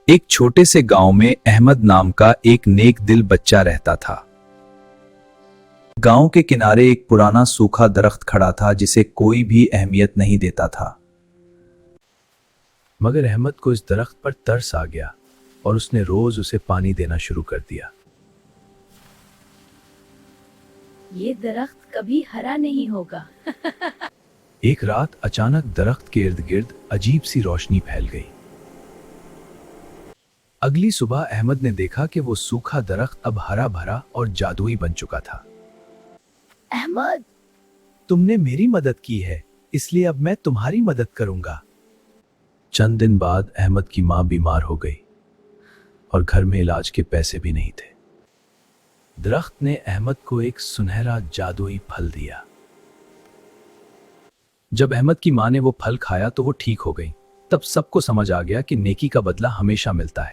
एक छोटे से गांव में अहमद नाम का एक नेक दिल बच्चा रहता था। गांव के किनारे एक पुराना सूखा दरख्त खड़ा था जिसे कोई भी अहमियत नहीं देता था। मगर अहमद को इस दरख्त पर तरस आ गया और उसने रोज उसे पानी देना शुरू कर दिया। ये दरख्त कभी हरा नहीं होगा। एक रात अचानक दरख्त के इर्द गिर्द अजीब सी रोशनी फैल गई। अगली सुबह अहमद ने देखा कि वो सूखा दरख्त अब हरा भरा और जादुई बन चुका था। अहमद, तुमने मेरी मदद की है, इसलिए अब मैं तुम्हारी मदद करूंगा। चंद दिन बाद अहमद की मां बीमार हो गई और घर में इलाज के पैसे भी नहीं थे। दरख्त ने अहमद को एक सुनहरा जादुई फल दिया। जब अहमद की मां ने वो फल खाया तो वो ठीक हो गई। तब सबको समझ आ गया कि नेकी का बदला हमेशा मिलता है।